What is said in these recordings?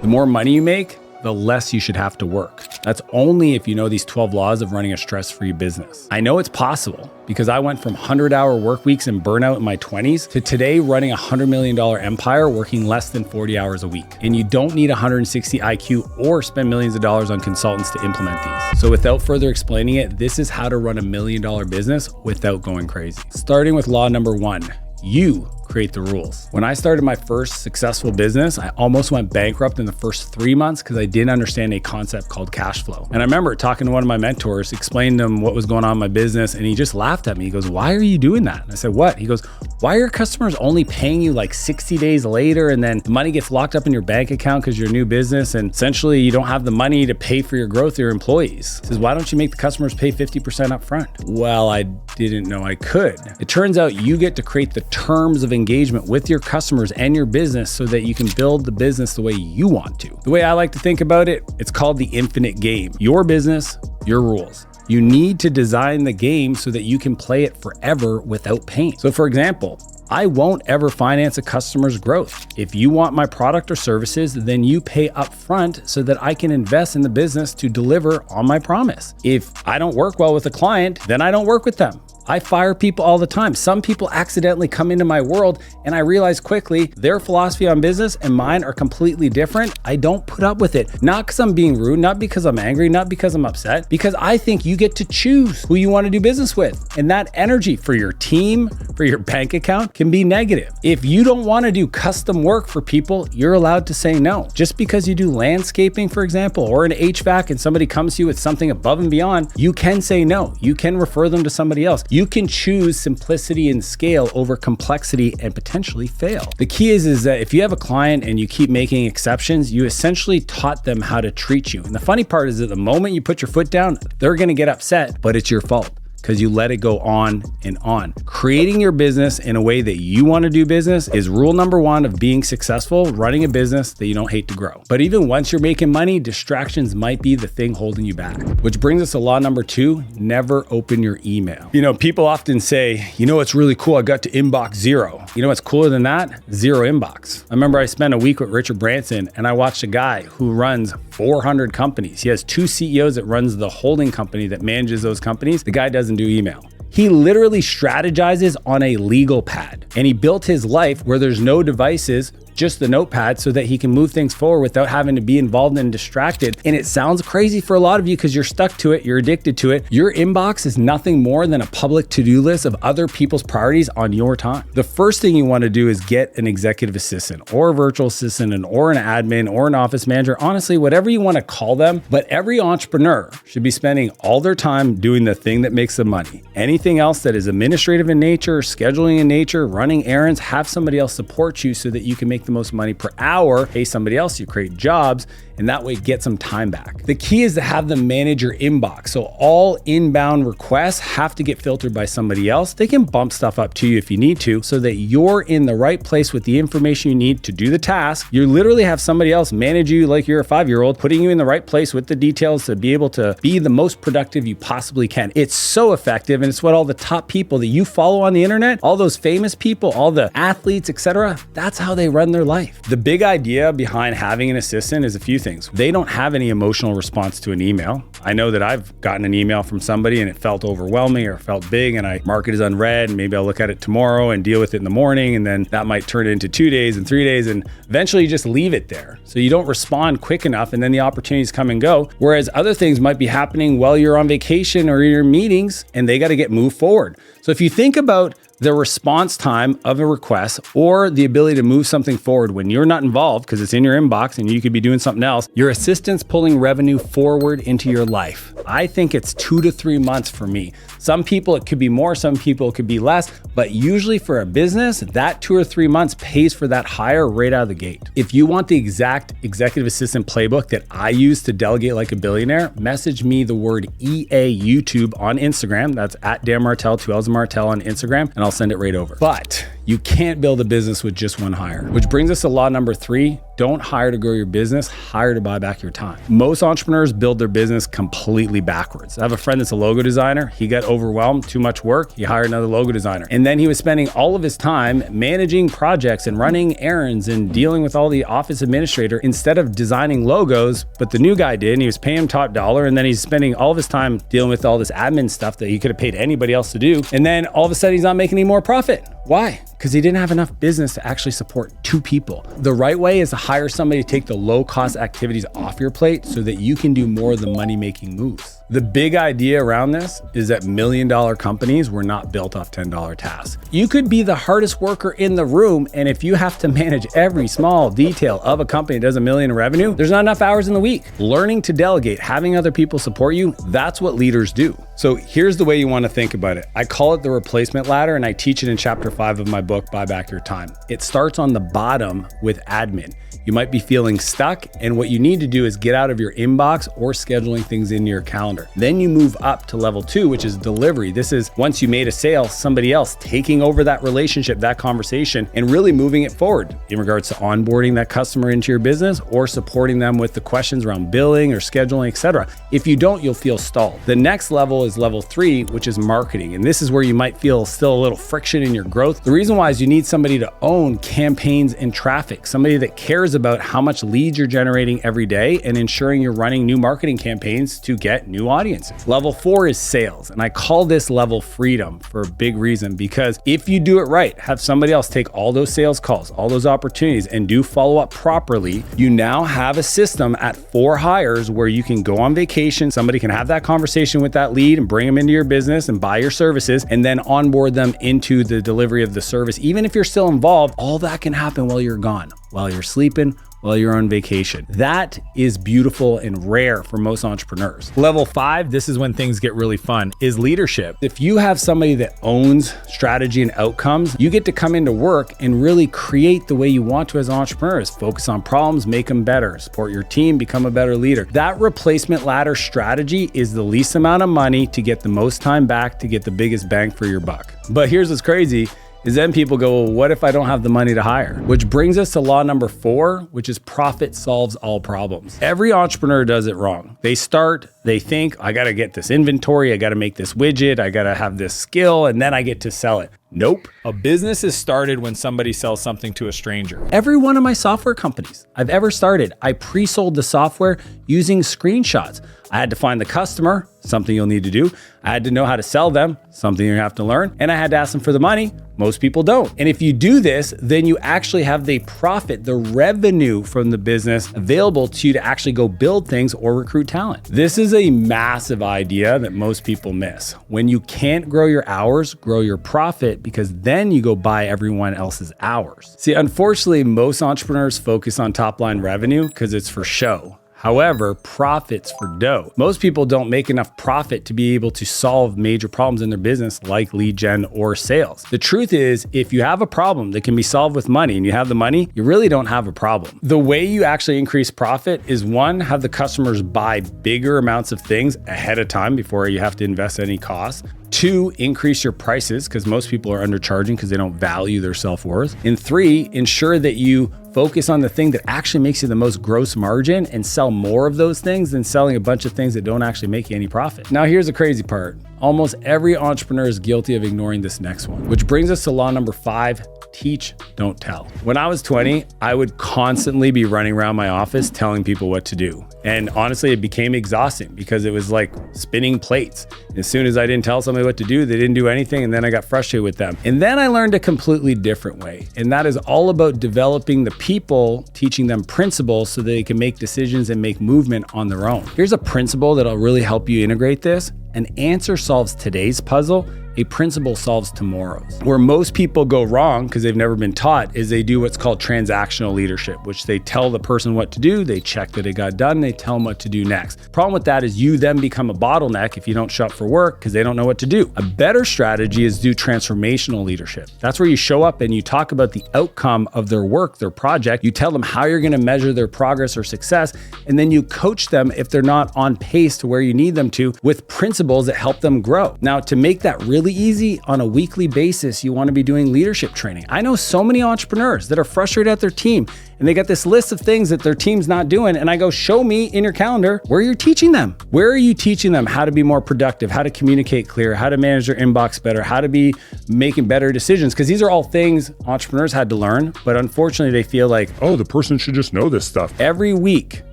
The more money you make, the less you should have to work. That's only if you know these 12 laws of running a stress-free business. I know it's possible because I went from 100-hour work weeks and burnout in my 20s to today running a $100 million empire working less than 40 hours a week. And you don't need 160 IQ or spend millions of dollars on consultants to implement these. So without further explaining it, this is how to run $1 million business without going crazy. Starting with law number 1, you create the rules. When I started my first successful business, I almost went bankrupt in the first 3 months because I didn't understand a concept called cash flow. And I remember talking to one of my mentors, explaining to him what was going on in my business, and he just laughed at me. He goes, "Why are you doing that?" And I said, "What?" He goes, "Why are your customers only paying you like 60 days later, and then the money gets locked up in your bank account because you're a new business, and essentially you don't have the money to pay for your growth of your employees?" He says, "Why don't you make the customers pay 50% up front?" Well, I didn't know I could. It turns out you get to create the terms of engagement with your customers and your business so that you can build the business the way you want to. The way I like to think about it, it's called the infinite game. Your business, your rules. You need to design the game so that you can play it forever without pain. So for example, I won't ever finance a customer's growth. If you want my product or services, then you pay up front so that I can invest in the business to deliver on my promise. If I don't work well with a client, then I don't work with them. I fire people all the time. Some people accidentally come into my world and I realize quickly their philosophy on business and mine are completely different. I don't put up with it. Not because I'm being rude, not because I'm angry, not because I'm upset, because I think you get to choose who you want to do business with. And that energy for your team, for your bank account can be negative. If you don't want to do custom work for people, you're allowed to say no. Just because you do landscaping, for example, or an HVAC and somebody comes to you with something above and beyond, you can say no. You can refer them to somebody else. You can choose simplicity and scale over complexity and potentially fail. The key is that if you have a client and you keep making exceptions, you essentially taught them how to treat you. And the funny part is that the moment you put your foot down, they're going to get upset, but it's your fault because you let it go on and on. Creating your business in a way that you want to do business is rule number 1 of being successful, running a business that you don't hate to grow. But even once you're making money, distractions might be the thing holding you back. Which brings us to law number 2, never open your email. You know, people often say, you know what's really cool? I got to inbox 0. You know what's cooler than that? 0 inbox. I remember I spent a week with Richard Branson and I watched a guy who runs 400 companies. He has 2 CEOs that runs the holding company that manages those companies. The guy doesn't do email. He literally strategizes on a legal pad, and he built his life where there's no devices, just the notepad, so that he can move things forward without having to be involved and distracted. And it sounds crazy for a lot of you because you're stuck to it, you're addicted to it. Your inbox is nothing more than a public to-do list of other people's priorities on your time. The first thing you want to do is get an executive assistant or a virtual assistant or an admin or an office manager, honestly, whatever you want to call them. But every entrepreneur should be spending all their time doing the thing that makes them money. Anything else that is administrative in nature, scheduling in nature, running errands, have somebody else support you so that you can make the most money per hour, pay somebody else, you create jobs, and that way get some time back. The key is to have them manage your inbox. So all inbound requests have to get filtered by somebody else. They can bump stuff up to you if you need to, so that you're in the right place with the information you need to do the task. You literally have somebody else manage you like you're a 5-year-old, putting you in the right place with the details to be able to be the most productive you possibly can. It's so effective, and it's what all the top people that you follow on the internet, all those famous people, all the athletes, etc., that's how they run their life. The big idea behind having an assistant is a few things. They don't have any emotional response to an email. I know that I've gotten an email from somebody and it felt overwhelming or felt big, and I mark it as unread, and maybe I'll look at it tomorrow and deal with it in the morning, and then that might turn into 2 days and 3 days, and eventually you just leave it there. So you don't respond quick enough, and then the opportunities come and go. Whereas other things might be happening while you're on vacation or in your meetings, and they got to get moved forward. So if you think about the response time of a request or the ability to move something forward when you're not involved because it's in your inbox and you could be doing something else, your assistant's pulling revenue forward into your life. I think it's 2 to 3 months for me. Some people it could be more, some people it could be less, but usually for a business, that 2 or 3 months pays for that hire right out of the gate. If you want the exact executive assistant playbook that I use to delegate like a billionaire, message me the word EA YouTube on Instagram. That's at Dan Martell, 2 L's Martell on Instagram, and I'll send it right over. But You can't build a business with just one hire. Which brings us to law number 3. Don't hire to grow your business, hire to buy back your time. Most entrepreneurs build their business completely backwards. I have a friend that's a logo designer. He got overwhelmed, too much work. He hired another logo designer. And then he was spending all of his time managing projects and running errands and dealing with all the office administrator instead of designing logos. But the new guy did, and he was paying him top dollar. And then he's spending all of his time dealing with all this admin stuff that he could have paid anybody else to do. And then all of a sudden he's not making any more profit. Why? Because he didn't have enough business to actually support 2 people. The right way is to hire somebody to take the low cost activities off your plate so that you can do more of the money making moves. The big idea around this is that $1 million companies were not built off $10 tasks. You could be the hardest worker in the room, and if you have to manage every small detail of a company that does $1 million in revenue, there's not enough hours in the week. Learning to delegate, having other people support you, that's what leaders do. So here's the way you want to think about it. I call it the replacement ladder, and I teach it in chapter 5 of my book, Buy Back Your Time. It starts on the bottom with admin. You might be feeling stuck, and what you need to do is get out of your inbox or scheduling things into your calendar. Then you move up to level 2, which is delivery. This is once you made a sale, somebody else taking over that relationship, that conversation, and really moving it forward in regards to onboarding that customer into your business or supporting them with the questions around billing or scheduling, etc. If you don't, you'll feel stalled. The next level is level 3, which is marketing. And this is where you might feel still a little friction in your growth. The reason why is you need somebody to own campaigns and traffic, somebody that cares about how much leads you're generating every day and ensuring you're running new marketing campaigns to get new audiences. Level 4 is sales. And I call this level freedom for a big reason, because if you do it right, have somebody else take all those sales calls, all those opportunities, and do follow up properly, you now have a system at 4 hires where you can go on vacation. Somebody can have that conversation with that lead and bring them into your business and buy your services and then onboard them into the delivery of the service. Even if you're still involved, all that can happen while you're gone, while you're sleeping, while you're on vacation. That is beautiful and rare for most entrepreneurs. Level 5, this is when things get really fun, is leadership. If you have somebody that owns strategy and outcomes, you get to come into work and really create the way you want to as entrepreneurs. Focus on problems, make them better, support your team, become a better leader. That replacement ladder strategy is the least amount of money to get the most time back to get the biggest bang for your buck. But here's what's crazy, is then people go, well, what if I don't have the money to hire? Which brings us to law number 4, which is profit solves all problems. Every entrepreneur does it wrong. They start, they think, I got to get this inventory, I got to make this widget, I got to have this skill, and then I get to sell it. Nope. A business is started when somebody sells something to a stranger. Every one of my software companies I've ever started, I pre-sold the software using screenshots. I had to find the customer, something you'll need to do. I had to know how to sell them, something you have to learn. And I had to ask them for the money. Most people don't. And if you do this, then you actually have the profit, the revenue from the business available to you to actually go build things or recruit talent. This is a massive idea that most people miss. When you can't grow your hours, grow your profit, because then you go buy everyone else's hours. See, unfortunately, most entrepreneurs focus on top line revenue because it's for show. However, profits for dough. Most people don't make enough profit to be able to solve major problems in their business like lead gen or sales. The truth is, if you have a problem that can be solved with money and you have the money, you really don't have a problem. The way you actually increase profit is 1, have the customers buy bigger amounts of things ahead of time before you have to invest any cost. 2, increase your prices because most people are undercharging because they don't value their self-worth. And 3, ensure that you focus on the thing that actually makes you the most gross margin and sell more of those things than selling a bunch of things that don't actually make you any profit. Now, here's the crazy part. Almost every entrepreneur is guilty of ignoring this next one, which brings us to law number 5, teach, don't tell. When I was 20, I would constantly be running around my office telling people what to do. And honestly, it became exhausting because it was like spinning plates. As soon as I didn't tell somebody what to do, they didn't do anything. And then I got frustrated with them. And then I learned a completely different way. And that is all about developing the people, teaching them principles so they can make decisions and make movement on their own. Here's a principle that'll really help you integrate this. An answer solves today's puzzle. A principle solves tomorrow's. Where most people go wrong because they've never been taught is they do what's called transactional leadership, which they tell the person what to do, they check that it got done, they tell them what to do next. Problem with that is you then become a bottleneck if you don't show up for work because they don't know what to do. A better strategy is do transformational leadership. That's where you show up and you talk about the outcome of their work, their project. You tell them how you're going to measure their progress or success, and then you coach them if they're not on pace to where you need them to with principles that help them grow. Now, to make that really really easy. On a weekly basis, you want to be doing leadership training. I know so many entrepreneurs that are frustrated at their team and they got this list of things that their team's not doing. And I go, show me in your calendar where you're teaching them. Where are you teaching them how to be more productive, how to communicate clear, how to manage their inbox better, how to be making better decisions? Because these are all things entrepreneurs had to learn, but unfortunately they feel like, oh, the person should just know this stuff. Every week,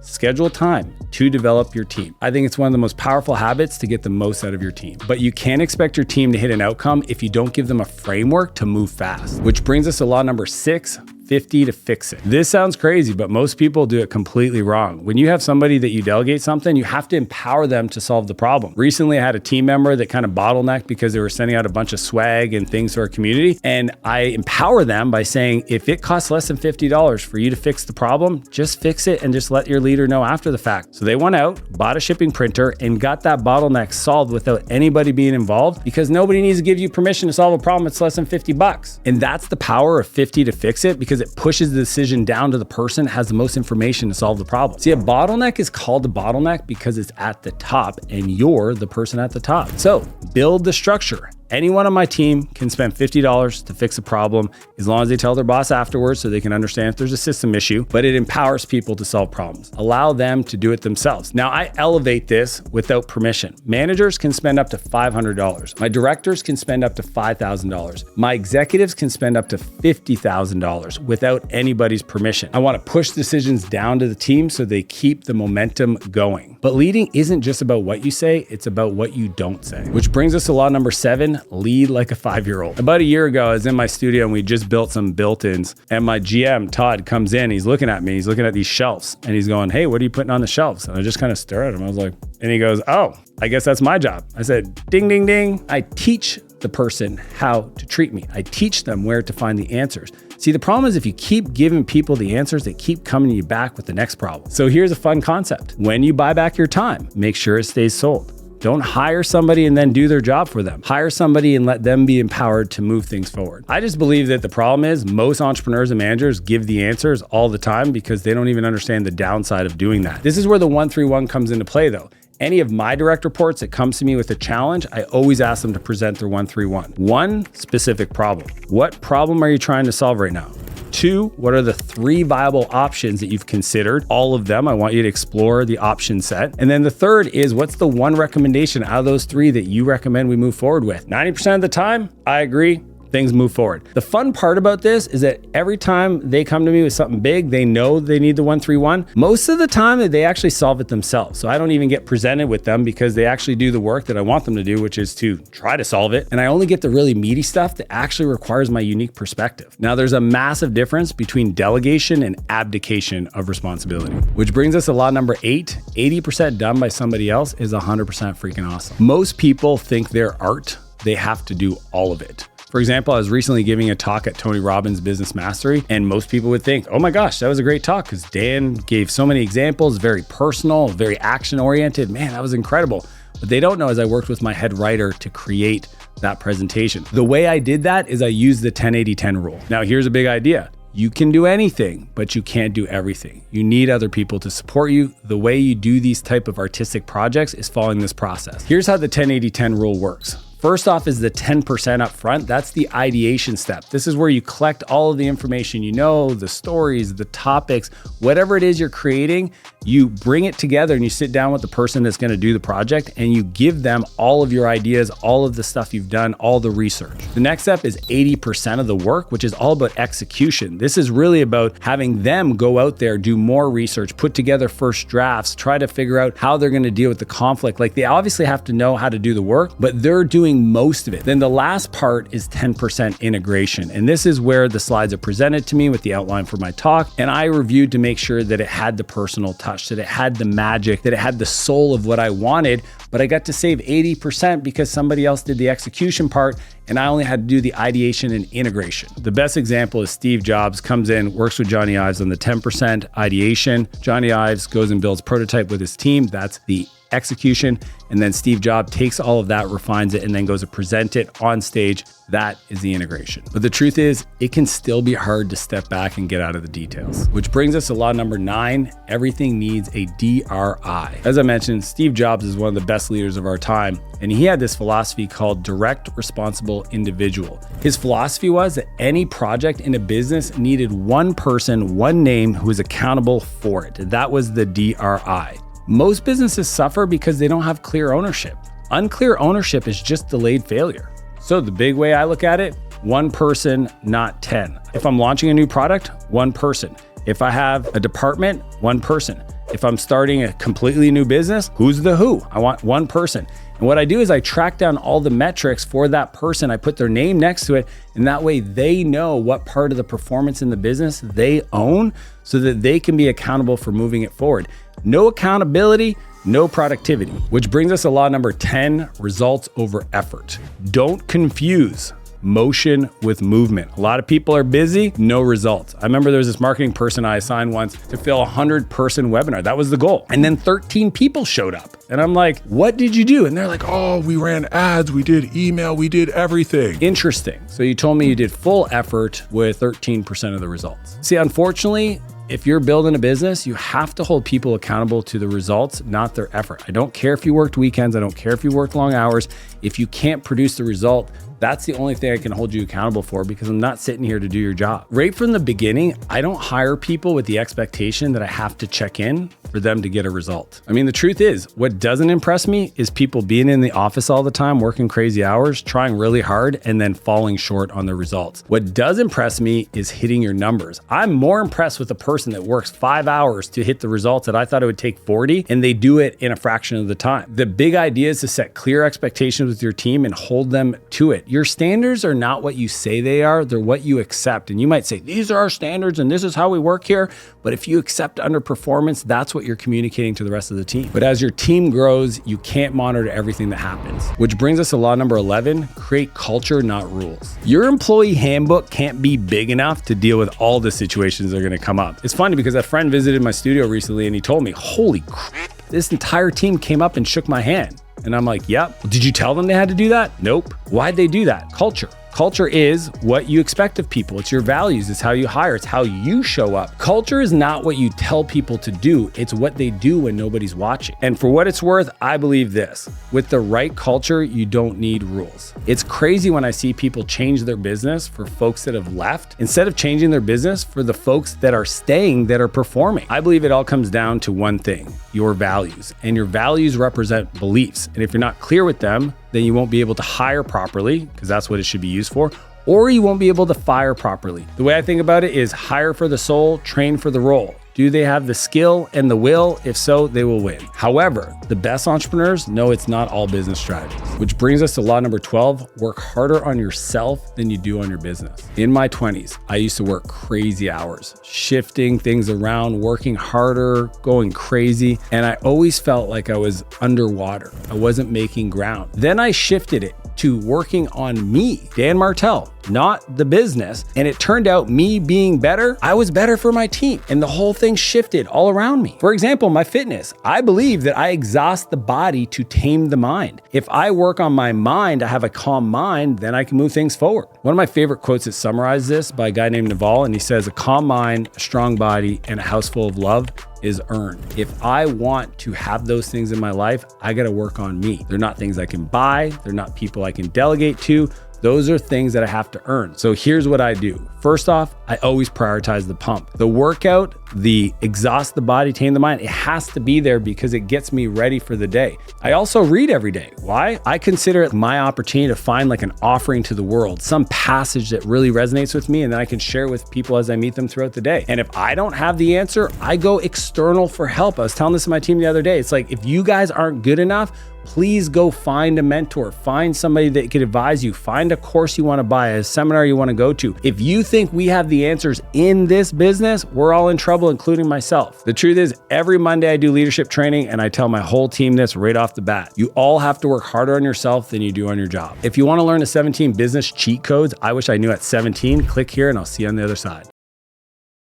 schedule time to develop your team. I think it's one of the most powerful habits to get the most out of your team. But you can't expect your team to hit an outcome if you don't give them a framework to move fast. Which brings us to law number 6, 50 to fix it. This sounds crazy, but most people do it completely wrong. When you have somebody that you delegate something, you have to empower them to solve the problem. Recently, I had a team member that kind of bottlenecked because they were sending out a bunch of swag and things to our community. And I empower them by saying, if it costs less than $50 for you to fix the problem, just fix it and just let your leader know after the fact. So they went out, bought a shipping printer, and got that bottleneck solved without anybody being involved, because nobody needs to give you permission to solve a problem that's less than $50. And that's the power of 50 to fix it, because it pushes the decision down to the person that has the most information to solve the problem. See, a bottleneck is called a bottleneck because it's at the top and you're the person at the top. So build the structure. Anyone on my team can spend $50 to fix a problem as long as they tell their boss afterwards so they can understand if there's a system issue, but it empowers people to solve problems. Allow them to do it themselves. Now, I elevate this without permission. Managers can spend up to $500. My directors can spend up to $5,000. My executives can spend up to $50,000 without anybody's permission. I want to push decisions down to the team so they keep the momentum going. But leading isn't just about what you say, it's about what you don't say. Which brings us to law number 7, lead like a 5-year-old. About a year ago, I was in my studio and we just built some built-ins, and my GM, Todd, comes in, he's looking at me, he's looking at these shelves, and he's going, hey, what are you putting on the shelves? And I just kind of stare at him. I was like, and he goes, oh, I guess that's my job. I said, ding, ding, ding. I teach the person how to treat me. I teach them where to find the answers. See, the problem is if you keep giving people the answers, they keep coming to you back with the next problem. So here's a fun concept. When you buy back your time, make sure it stays sold. Don't hire somebody and then do their job for them. Hire somebody and let them be empowered to move things forward. I just believe that the problem is most entrepreneurs and managers give the answers all the time because they don't even understand the downside of doing that. This is where the 131 comes into play though. Any of my direct reports that comes to me with a challenge, I always ask them to present their 131. 1, specific problem. What problem are you trying to solve right now? 2, what are the 3 viable options that you've considered? All of them. I want you to explore the option set. And then the 3rd is, what's the 1 recommendation out of those 3 that you recommend we move forward with? 90% of the time, I agree. Things move forward. The fun part about this is that every time they come to me with something big, they know they need the 131. Most of the time they actually solve it themselves. So I don't even get presented with them because they actually do the work that I want them to do, which is to try to solve it. And I only get the really meaty stuff that actually requires my unique perspective. Now there's a massive difference between delegation and abdication of responsibility, which brings us to law number 8. 80% done by somebody else is 100% freaking awesome. Most people think their art, they have to do all of it. For example, I was recently giving a talk at Tony Robbins' Business Mastery, and most people would think, oh my gosh, that was a great talk because Dan gave so many examples, very personal, very action-oriented. Man, that was incredible. What they don't know is I worked with my head writer to create that presentation. The way I did that is I used the 10-80-10 rule. Now, here's a big idea. You can do anything, but you can't do everything. You need other people to support you. The way you do these type of artistic projects is following this process. Here's how the 10-80-10 rule works. First off is the 10% up front. That's the ideation step. This is where you collect all of the information you know, the stories, the topics, whatever it is you're creating, you bring it together and you sit down with the person that's gonna do the project and you give them all of your ideas, all of the stuff you've done, all the research. The next step is 80% of the work, which is all about execution. This is really about having them go out there, do more research, put together first drafts, try to figure out how they're gonna deal with the conflict. Like they obviously have to know how to do the work, but they're doing most of it. Then the last part is 10% integration. And this is where the slides are presented to me with the outline for my talk. And I reviewed to make sure that it had the personal touch, that it had the magic, that it had the soul of what I wanted, but I got to save 80% because somebody else did the execution part and I only had to do the ideation and integration. The best example is Steve Jobs comes in, works with Johnny Ives on the 10% ideation. Johnny Ives goes and builds prototype with his team. That's the execution. And then Steve Jobs takes all of that, refines it, and then goes to present it on stage. That is the integration. But the truth is, it can still be hard to step back and get out of the details. Which brings us to law number 9, everything needs a DRI. As I mentioned, Steve Jobs is one of the best leaders of our time, and he had this philosophy called direct responsible individual. His philosophy was that any project in a business needed one person, one name who was accountable for it. That was the DRI. Most businesses suffer because they don't have clear ownership. Unclear ownership is just delayed failure. So the big way I look at it, one person, not 10. If I'm launching a new product, one person. If I have a department, one person. If I'm starting a completely new business, who's the who? I want one person. And what I do is I track down all the metrics for that person. I put their name next to it, and that way they know what part of the performance in the business they own so that they can be accountable for moving it forward. No accountability, no productivity. Which brings us to law number 10, results over effort. Don't confuse motion with movement. A lot of people are busy, no results. I remember there was this marketing person I assigned once to fill a 100-person webinar. That was the goal. And then 13 people showed up. And I'm like, what did you do? And they're like, oh, we ran ads, we did email, we did everything. Interesting. So you told me you did full effort with 13% of the results. See, unfortunately, if you're building a business, you have to hold people accountable to the results, not their effort. I don't care if you worked weekends. I don't care if you worked long hours. If you can't produce the result, that's the only thing I can hold you accountable for because I'm not sitting here to do your job. Right from the beginning, I don't hire people with the expectation that I have to check in for them to get a result. I mean, the truth is, what doesn't impress me is people being in the office all the time, working crazy hours, trying really hard, and then falling short on the results. What does impress me is hitting your numbers. I'm more impressed with a person that works 5 hours to hit the results that I thought it would take 40, and they do it in a fraction of the time. The big idea is to set clear expectations with your team and hold them to it. Your standards are not what you say they are, they're what you accept. And you might say, these are our standards and this is how we work here. But if you accept underperformance, that's what you're communicating to the rest of the team. But as your team grows, you can't monitor everything that happens. Which brings us to law number 11, create culture, not rules. Your employee handbook can't be big enough to deal with all the situations that are gonna come up. It's funny because a friend visited my studio recently and he told me, holy crap, this entire team came up and shook my hand. And I'm like, yep. Did you tell them they had to do that? Nope. Why'd they do that? Culture. Culture is what you expect of people. It's your values. It's how you hire. It's how you show up. Culture is not what you tell people to do. It's what they do when nobody's watching. And for what it's worth, I believe this. With the right culture, you don't need rules. It's crazy when I see people change their business for folks that have left instead of changing their business for the folks that are staying, that are performing. I believe it all comes down to one thing, your values. And your values represent beliefs. And if you're not clear with them, then you won't be able to hire properly, because that's what it should be used for, or you won't be able to fire properly. The way I think about it is hire for the soul, train for the role. Do they have the skill and the will? If so, they will win. However, the best entrepreneurs know it's not all business strategies. Which brings us to law number 12, work harder on yourself than you do on your business. In my 20s, I used to work crazy hours, shifting things around, working harder, going crazy, and I always felt like I was underwater. I wasn't making ground. Then I shifted it to working on me, Dan Martell, not the business. And it turned out me being better, I was better for my team. And the whole thing shifted all around me. For example, my fitness. I believe that I exhaust the body to tame the mind. If I work on my mind, I have a calm mind, then I can move things forward. One of my favorite quotes that summarizes this by a guy named Naval, and he says, a calm mind, a strong body, and a house full of love is earned. If I want to have those things in my life, I got to work on me. They're not things I can buy. They're not people I can delegate to. Those are things that I have to earn. So here's what I do. First off, I always prioritize the pump. The workout, the exhaust the body, tame the mind, it has to be there because it gets me ready for the day. I also read every day. Why? I consider it my opportunity to find like an offering to the world, some passage that really resonates with me, and then I can share with people as I meet them throughout the day. And if I don't have the answer, I go external for help. I was telling this to my team the other day. It's like, if you guys aren't good enough, please go find a mentor, find somebody that could advise you, find a course you want to buy, a seminar you want to go to. If you think we have the answers in this business, we're all in trouble, including myself. The truth is, every Monday I do leadership training and I tell my whole team this right off the bat. You all have to work harder on yourself than you do on your job. If you want to learn the 17 business cheat codes I wish I knew at 17, click here and I'll see you on the other side.